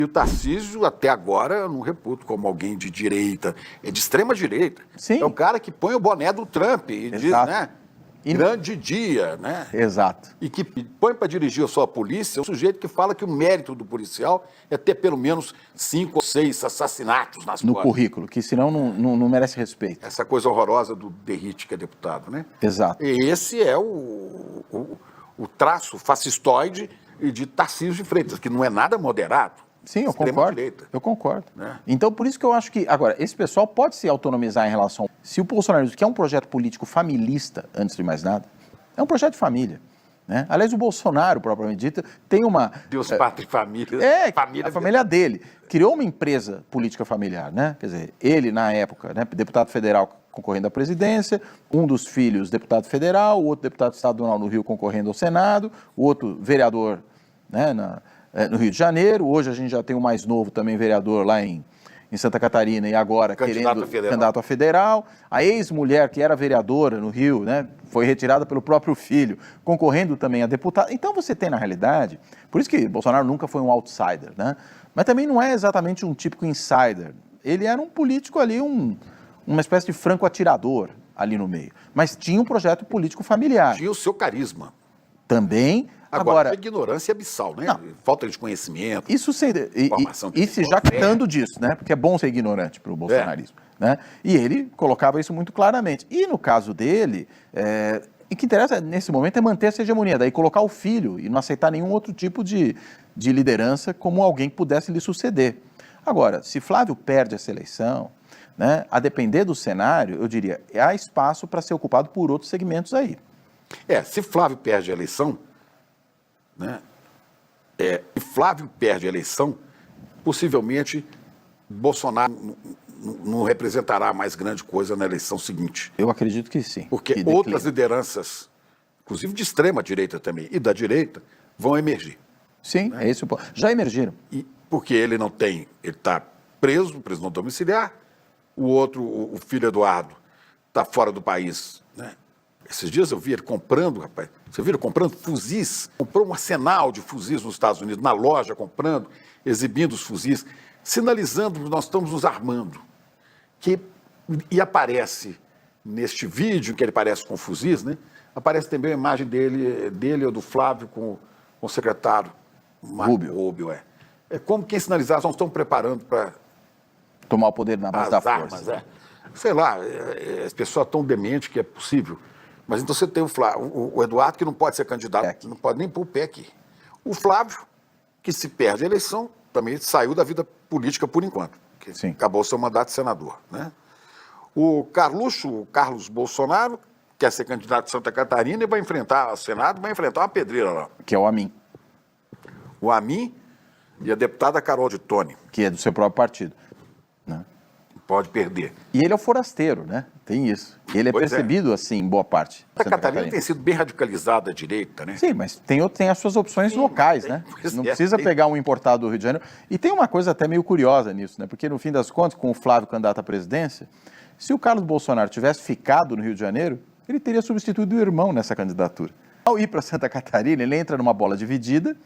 E o Tarcísio, até agora, eu não reputo como alguém de direita, é de extrema direita. Sim. É o cara que põe o boné do Trump e diz, né? Grande dia, né? Exato. E que põe para dirigir a sua polícia é um sujeito que fala que o mérito do policial é ter pelo menos 5 ou 6 assassinatos nas No costas. currículo, que senão não merece respeito. Essa coisa horrorosa do Derrite, que é deputado, né? Exato. E esse é o traço fascistoide de Tarcísio de Freitas, que não é nada moderado. Sim, eu concordo. Direita. Eu concordo. Né? Então, por isso que eu acho que... Agora, esse pessoal pode se autonomizar em relação... Se o bolsonarismo quer um projeto político familista, antes de mais nada, é um projeto de família. Né? Aliás, o Bolsonaro, propriamente dito, tem uma... Deus, pátria e família. A família dele. Criou uma empresa política familiar, né? Quer dizer, ele, na época, né, deputado federal concorrendo à presidência, um dos filhos deputado federal, o outro deputado estadual no Rio concorrendo ao Senado, o outro vereador, né, no Rio de Janeiro. Hoje a gente já tem o mais novo também vereador lá em Santa Catarina e agora candidato a federal. A ex-mulher que era vereadora no Rio, né, foi retirada pelo próprio filho, concorrendo também a deputado. Então você tem na realidade, por isso que Bolsonaro nunca foi um outsider, né, mas também não é exatamente um típico insider. Ele era um político ali, uma espécie de franco atirador ali no meio. Mas tinha um projeto político familiar. Tinha o seu carisma. Também. Agora ignorância abissal, né? Não. Falta de conhecimento, isso formação e se jactando disso, né? Porque é bom ser ignorante para o bolsonarismo. Né? E ele colocava isso muito claramente. E no caso dele, o que interessa nesse momento é manter essa hegemonia, daí colocar o filho e não aceitar nenhum outro tipo de liderança como alguém que pudesse lhe suceder. Agora, se Flávio perde essa eleição, né, a depender do cenário, eu diria, há espaço para ser ocupado por outros segmentos aí. Se Flávio perde a eleição, né, Flávio perde a eleição, possivelmente Bolsonaro não representará mais grande coisa na eleição seguinte. Eu acredito que sim. Porque outras lideranças, inclusive de extrema direita também, e da direita, vão emergir. Sim, né? É esse o ponto. Já emergiram. Porque ele está preso, prisão domiciliar, o outro, o filho Eduardo, está fora do país, né? Esses dias eu vi ele comprando, rapaz, você viu ele comprando fuzis, comprou um arsenal de fuzis nos Estados Unidos, na loja comprando, exibindo os fuzis, sinalizando que nós estamos nos armando. E aparece, neste vídeo que ele aparece com fuzis, né, aparece também a imagem dele ou do Flávio com o secretário Rubio. É como quem sinalizar, nós estamos preparando para tomar o poder na base da força. Sei lá, as pessoas tão dementes que é possível. Mas então você tem o Eduardo, que não pode ser candidato, não pode nem pôr o pé aqui. O Flávio, que se perde a eleição, também saiu da vida política por enquanto, que acabou seu mandato de senador. Né? O Carlos Bolsonaro, quer ser candidato de Santa Catarina e vai enfrentar o Senado, vai enfrentar uma pedreira lá. Que é o Amin. O Amin e a deputada Carol de Tone. Que é do seu próprio partido. Né? Pode perder. E ele é o forasteiro, né? Tem isso. E ele é percebido assim em boa parte. Santa Catarina tem sido bem radicalizada à direita, né? Sim, mas tem as suas opções locais, né? Não precisa pegar um importado do Rio de Janeiro. E tem uma coisa até meio curiosa nisso, né? Porque no fim das contas, com o Flávio candidato à presidência, se o Carlos Bolsonaro tivesse ficado no Rio de Janeiro, ele teria substituído o irmão nessa candidatura. Ao ir para Santa Catarina, ele entra numa bola dividida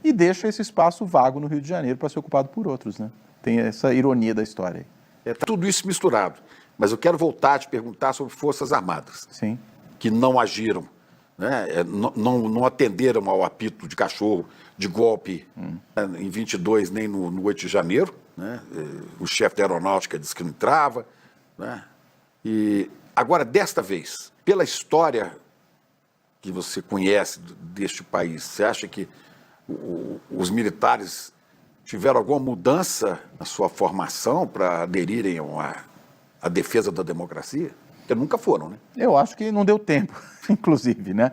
e deixa esse espaço vago no Rio de Janeiro para ser ocupado por outros, né? Tem essa ironia da história aí. Tá tudo isso misturado. Mas eu quero voltar a te perguntar sobre Forças Armadas. Sim. Que não agiram, né? Não atenderam ao apito de cachorro, de golpe, em 22, nem no 8 de janeiro. Né? O chefe da aeronáutica disse que não entrava. Né? E agora, desta vez, pela história que você conhece deste país, você acha que os militares tiveram alguma mudança na sua formação para aderirem à defesa da democracia? Porque nunca foram, né? Eu acho que não deu tempo, inclusive, né?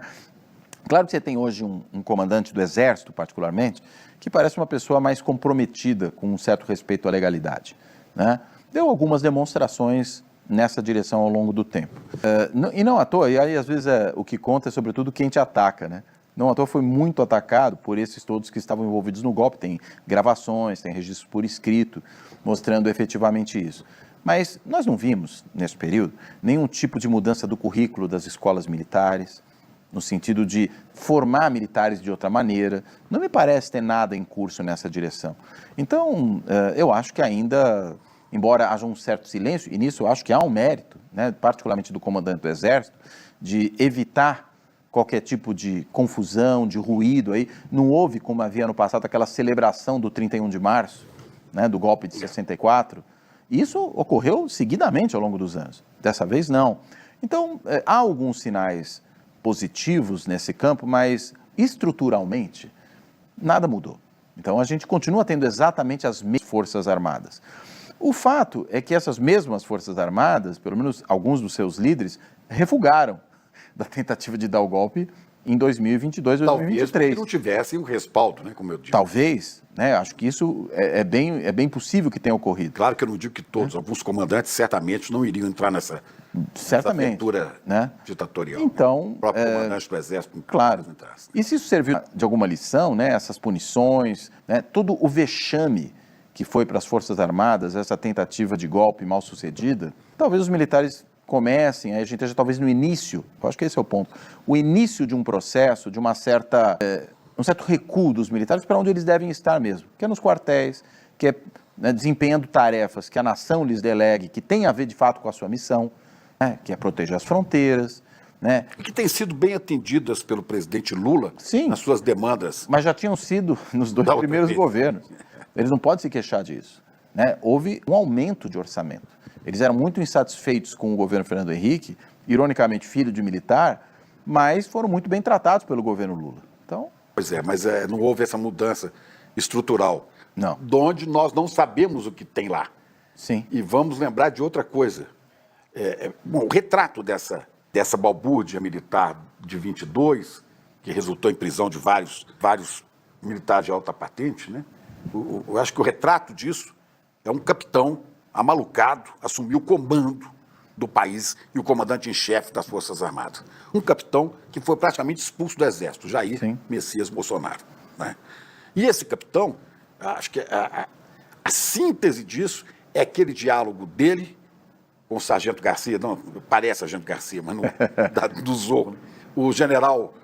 Claro que você tem hoje um comandante do Exército, particularmente, que parece uma pessoa mais comprometida com um certo respeito à legalidade, né? Deu algumas demonstrações nessa direção ao longo do tempo. E não à toa, e aí às vezes o que conta é sobretudo quem te ataca, né? Não à toa foi muito atacado por esses todos que estavam envolvidos no golpe. Tem gravações, tem registros por escrito mostrando efetivamente isso. Mas nós não vimos, nesse período, nenhum tipo de mudança do currículo das escolas militares, no sentido de formar militares de outra maneira. Não me parece ter nada em curso nessa direção. Então, eu acho que ainda, embora haja um certo silêncio, e nisso eu acho que há um mérito, né, particularmente do comandante do Exército, de evitar qualquer tipo de confusão, de ruído aí. Não houve, como havia no passado, aquela celebração do 31 de março, né, do golpe de 64. Isso ocorreu seguidamente ao longo dos anos. Dessa vez, não. Então, há alguns sinais positivos nesse campo, mas estruturalmente, nada mudou. Então, a gente continua tendo exatamente as mesmas Forças Armadas. O fato é que essas mesmas Forças Armadas, pelo menos alguns dos seus líderes, refugaram da tentativa de dar o golpe em 2022, 2023. Talvez porque não tivessem o respaldo, né, como eu digo. Talvez, né, acho que isso é bem possível que tenha ocorrido. Claro que eu não digo que todos, alguns comandantes certamente não iriam entrar nessa aventura, né, ditatorial. Então, o próprio comandante do Exército. Claro. E se isso serviu de alguma lição, né, essas punições, né, todo o vexame que foi para as Forças Armadas, essa tentativa de golpe mal sucedida, talvez os militares comecem, aí a gente esteja talvez no início, eu acho que esse é o ponto, o início de um processo, de um certo recuo dos militares para onde eles devem estar mesmo, que é nos quartéis, que é, né, desempenhando tarefas que a nação lhes delegue, que tem a ver de fato com a sua missão, né, que é proteger as fronteiras, né? E que têm sido bem atendidas pelo presidente Lula. Sim, nas suas demandas. Mas já tinham sido nos 2 primeiros governos. Eles não podem se queixar disso, né? Houve um aumento de orçamento. Eles eram muito insatisfeitos com o governo Fernando Henrique, ironicamente filho de militar, mas foram muito bem tratados pelo governo Lula. Então... Pois é, mas não houve essa mudança estrutural. Não. De onde nós não sabemos o que tem lá. Sim. E vamos lembrar de outra coisa. Bom, o retrato dessa balbúrdia militar de 22, que resultou em prisão de vários militares de alta patente, né? Eu acho que o retrato disso é um capitão amalucado, assumiu o comando do país e o comandante em chefe das Forças Armadas. Um capitão que foi praticamente expulso do Exército, Jair Messias Bolsonaro, né? E esse capitão, acho que a síntese disso é aquele diálogo dele com o Sargento Garcia, não, parece Sargento Garcia, mas não, do Zorro, o general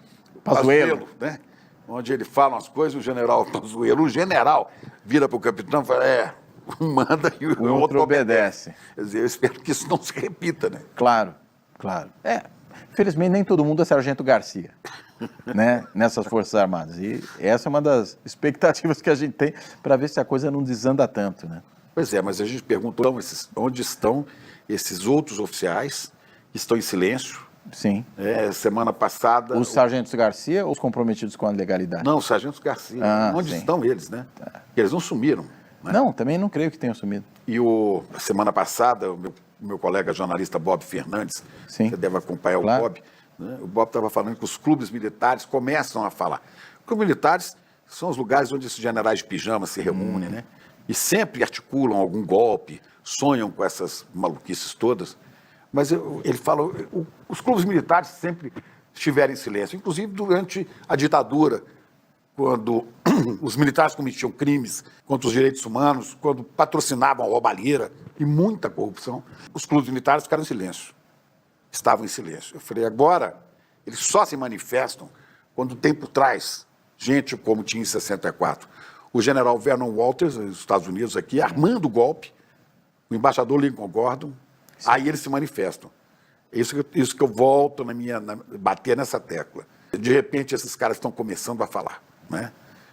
Pazuello, né? Onde ele fala umas coisas, o general Pazuello, o general vira para o capitão e fala, um manda e o outro obedece. Quer dizer, eu espero que isso não se repita, né? Claro, claro. Infelizmente nem todo mundo é Sargento Garcia, né, nessas Forças Armadas. E essa é uma das expectativas que a gente tem para ver se a coisa não desanda tanto, né? Pois é, mas a gente perguntou onde estão esses outros oficiais que estão em silêncio. Sim. Semana passada... Os sargentos Garcia ou os comprometidos com a legalidade? Não, os sargentos Garcia. Onde estão eles, né? Porque eles não sumiram. Né? Não, também não creio que tenham sumido. E semana passada, o meu colega jornalista Bob Fernandes, você deve acompanhar o Bob, né? O Bob estava falando que os clubes militares começam a falar. Os clubes militares são os lugares onde esses generais de pijama se reúnem, né? E sempre articulam algum golpe, sonham com essas maluquices todas. Mas ele fala, os clubes militares sempre estiveram em silêncio, inclusive durante a ditadura, quando os militares cometiam crimes contra os direitos humanos, quando patrocinavam a roubalheira e muita corrupção, os clubes militares ficaram em silêncio, estavam em silêncio. Eu falei, agora eles só se manifestam quando tem por trás gente como tinha em 64. O general Vernon Walters, nos Estados Unidos aqui, armando o golpe, o embaixador Lincoln Gordon. Sim. Aí eles se manifestam. Isso que eu volto bater nessa tecla. De repente, esses caras estão começando a falar, né?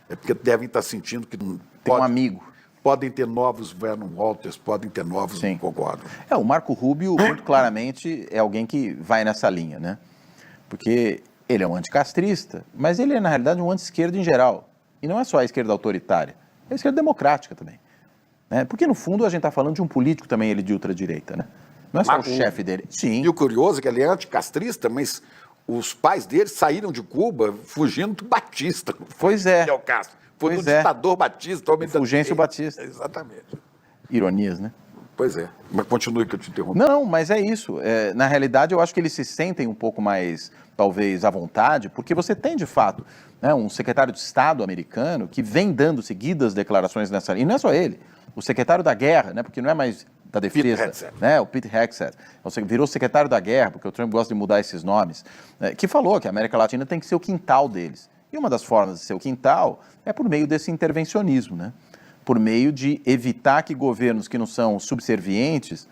É porque devem estar sentindo que tem um amigo. Podem ter novos Vernon Walters, podem ter novos Lincoln Gordon. O Marco Rubio, muito claramente, é alguém que vai nessa linha, né? Porque ele é um anticastrista, mas ele é, na realidade, um anti-esquerda em geral. E não é só a esquerda autoritária, é a esquerda democrática também. Né? Porque, no fundo, a gente está falando de um político também, ele de ultradireita, né? Não é só o chefe dele. Sim. E o curioso é que ele é anticastrista, mas os pais dele saíram de Cuba fugindo do Batista. Pois é. Fidel Castro. Foi do ditador Batista. Fulgêncio Batista. Exatamente. Ironias, né? Pois é. Mas continue que eu te interrompi. Não, mas é isso. Na realidade, eu acho que eles se sentem um pouco mais, talvez, à vontade, porque você tem, de fato, né, um secretário de Estado americano que vem dando seguidas declarações nessa linha. E não é só ele. O secretário da Guerra, né, porque não é mais da defesa, né, o Pete Hegseth, virou secretário da guerra, porque o Trump gosta de mudar esses nomes, que falou que a América Latina tem que ser o quintal deles. E uma das formas de ser o quintal é por meio desse intervencionismo, né? Por meio de evitar que governos que não são subservientes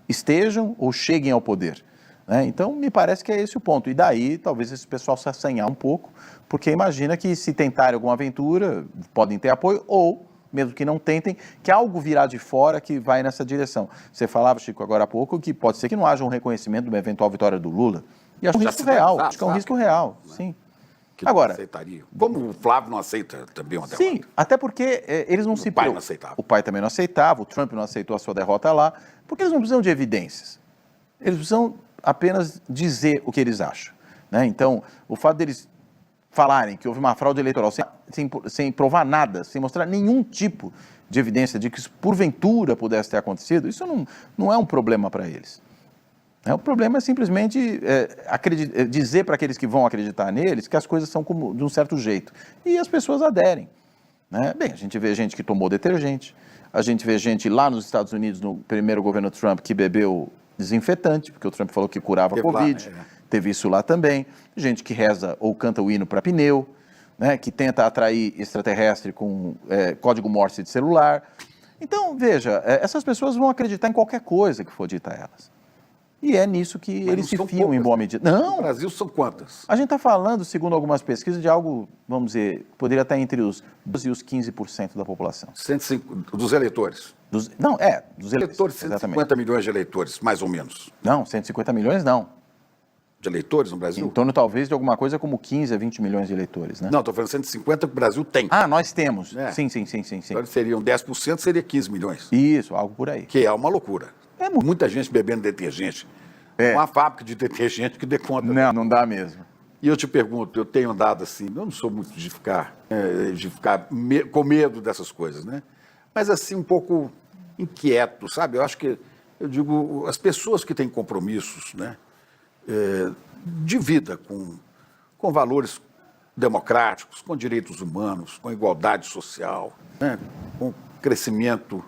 estejam ou cheguem ao poder. Né? Então, me parece que é esse o ponto. E daí, talvez esse pessoal se assanhar um pouco, porque imagina que se tentarem alguma aventura, podem ter apoio, ou, mesmo que não tentem, que algo virá de fora que vai nessa direção. Você falava, Chico, agora há pouco, que pode ser que não haja um reconhecimento de uma eventual vitória do Lula. E acho um risco real, acho que é um risco real, sim. Que agora, aceitaria. Como o Flávio não aceita também uma derrota. Sim, até porque eles não se... O pai não aceitava. O pai também não aceitava, o Trump não aceitou a sua derrota lá, porque eles não precisam de evidências. Eles precisam apenas dizer o que eles acham. Né? Então, o fato deles falarem que houve uma fraude eleitoral sem provar nada, sem mostrar nenhum tipo de evidência de que isso porventura pudesse ter acontecido, isso não é um problema para eles. O problema é simplesmente dizer para aqueles que vão acreditar neles que as coisas são de um certo jeito. E as pessoas aderem. Né? Bem, a gente vê gente que tomou detergente, a gente vê gente lá nos Estados Unidos, no primeiro governo Trump, que bebeu desinfetante, porque o Trump falou que curava a Covid. Teve isso lá também. Gente que reza ou canta o hino para pneu, né? Que tenta atrair extraterrestre com código Morse de celular. Então, veja, essas pessoas vão acreditar em qualquer coisa que for dita a elas. E é nisso que eles se fiam em boa medida. Não! No Brasil são quantas? A gente está falando, segundo algumas pesquisas, de algo, vamos dizer, poderia estar entre os 12% e os 15% da população. 105, dos eleitores? Dos eleitores, 150 milhões de eleitores, mais ou menos. Não, 150 milhões não. De eleitores no Brasil? Em torno, talvez, de alguma coisa como 15 a 20 milhões de eleitores, né? Não, estou falando 150 que o Brasil tem. Ah, nós temos. Sim. Então, seriam 10%, seria 15 milhões. Isso, algo por aí. Que é uma loucura. Muita gente bebendo detergente. Uma fábrica de detergente que dê conta. Não dá mesmo. E eu te pergunto, eu tenho andado assim, eu não sou muito de ficar com medo dessas coisas, né? Mas assim, um pouco inquieto, sabe? Eu acho que, eu digo, as pessoas que têm compromissos, né? De vida com valores democráticos, com direitos humanos, com igualdade social, né? Com crescimento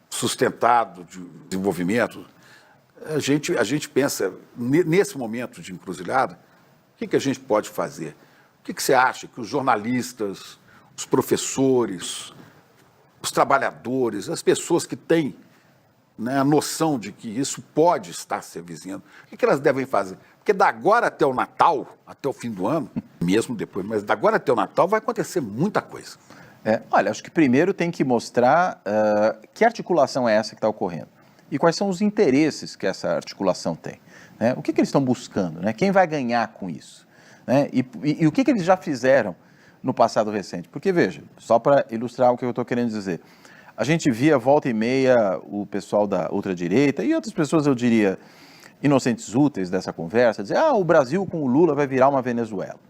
sustentado de desenvolvimento, a gente pensa, nesse momento de encruzilhada, o que a gente pode fazer? O que você acha que os jornalistas, os professores, os trabalhadores, as pessoas que têm, né, a noção de que isso pode estar se avizinhando, o que elas devem fazer? Porque da agora até o Natal, até o fim do ano, mesmo depois, mas da agora até o Natal vai acontecer muita coisa. Olha, acho que primeiro tem que mostrar que articulação é essa que está ocorrendo e quais são os interesses que essa articulação tem. Né? O que eles estão buscando? Né? Quem vai ganhar com isso? Né? E o que eles já fizeram no passado recente? Porque, veja, só para ilustrar o que eu estou querendo dizer, a gente via volta e meia o pessoal da ultradireita e outras pessoas, eu diria, inocentes úteis dessa conversa, dizer, o Brasil com o Lula vai virar uma Venezuela.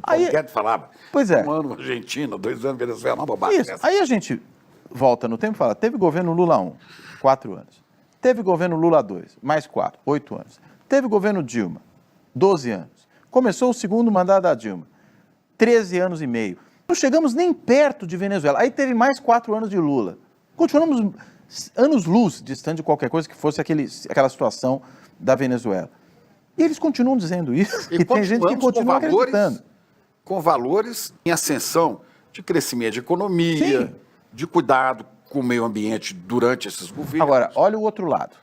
Paulo Guedes falava, pois é. 1 ano Argentina, 2 anos Venezuela, uma bobagem. Isso. Aí a gente volta no tempo e fala, teve governo Lula 1, 4 anos. Teve governo Lula 2, mais 4, 8 anos. Teve governo Dilma, 12 anos. Começou o segundo mandato da Dilma, 13 anos e meio. Não chegamos nem perto de Venezuela. Aí teve mais 4 anos de Lula. Continuamos anos-luz distante de qualquer coisa que fosse aquela situação da Venezuela. E eles continuam dizendo isso. E tem gente que continua acreditando. Com valores em ascensão de crescimento de economia, sim, de cuidado com o meio ambiente durante esses governos. Agora, olha o outro lado.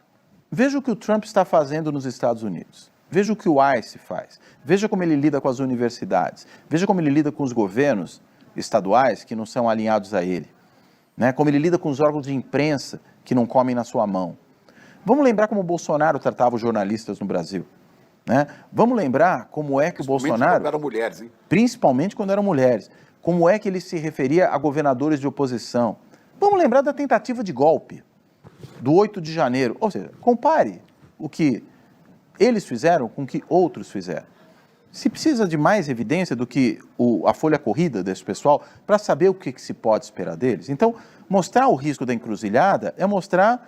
Veja o que o Trump está fazendo nos Estados Unidos. Veja o que o ICE faz. Veja como ele lida com as universidades. Veja como ele lida com os governos estaduais que não são alinhados a ele. Né? Como ele lida com os órgãos de imprensa que não comem na sua mão. Vamos lembrar como o Bolsonaro tratava os jornalistas no Brasil. Né? Vamos lembrar como é que o Bolsonaro... Quando eram mulheres, hein? Principalmente quando eram mulheres. Como é que ele se referia a governadores de oposição. Vamos lembrar da tentativa de golpe do 8 de janeiro. Ou seja, compare o que eles fizeram com o que outros fizeram. Se precisa de mais evidência do que a folha corrida desse pessoal para saber o que se pode esperar deles. Então, mostrar o risco da encruzilhada é mostrar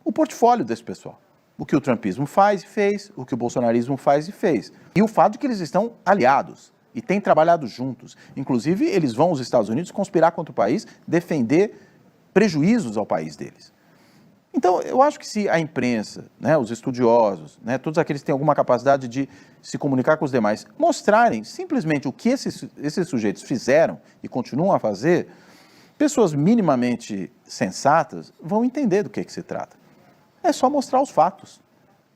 o portfólio desse pessoal. O que o trumpismo faz e fez, o que o bolsonarismo faz e fez. E o fato de que eles estão aliados e têm trabalhado juntos. Inclusive, eles vão aos Estados Unidos conspirar contra o país, defender prejuízos ao país deles. Então, eu acho que se a imprensa, né, os estudiosos, né, todos aqueles que têm alguma capacidade de se comunicar com os demais, mostrarem simplesmente o que esses sujeitos fizeram e continuam a fazer, pessoas minimamente sensatas vão entender do que se trata. É só mostrar os fatos.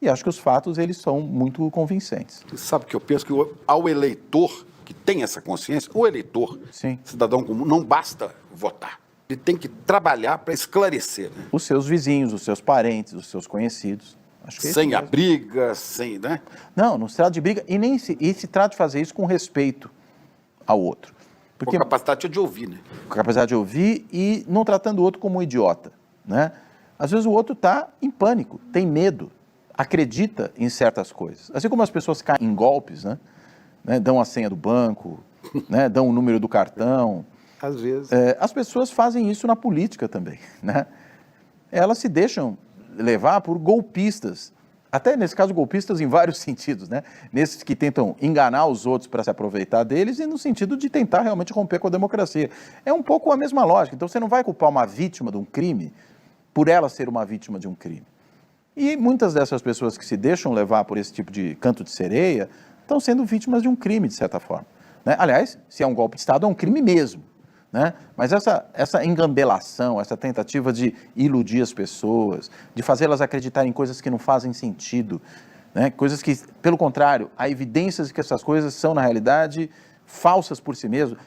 E acho que os fatos, eles são muito convincentes. Sabe o que eu penso? Que ao eleitor que tem essa consciência, o eleitor, Sim. cidadão comum, não basta votar. Ele tem que trabalhar para esclarecer. Né? Os seus vizinhos, os seus parentes, os seus conhecidos. Acho que Sem a briga, sem, né? Não se trata de briga e se trata de fazer isso com respeito ao outro. Porque com capacidade de ouvir, né? Com capacidade de ouvir e não tratando o outro como um idiota, né? Às vezes o outro está em pânico, tem medo, acredita em certas coisas. Assim como as pessoas caem em golpes, né? Dão a senha do banco, né? Dão o número do cartão. Às vezes. As pessoas fazem isso na política também, né? Elas se deixam levar por golpistas, até nesse caso golpistas em vários sentidos, né? Nesses que tentam enganar os outros para se aproveitar deles e no sentido de tentar realmente romper com a democracia. É um pouco a mesma lógica. Então você não vai culpar uma vítima de um crime por ela ser uma vítima de um crime. E muitas dessas pessoas que se deixam levar por esse tipo de canto de sereia estão sendo vítimas de um crime, de certa forma, né? Aliás, se é um golpe de Estado, é um crime mesmo. Né? Mas essa engambelação, essa tentativa de iludir as pessoas, de fazê-las acreditar em coisas que não fazem sentido, né? Coisas que, pelo contrário, há evidências de que essas coisas são, na realidade, falsas por si mesmas.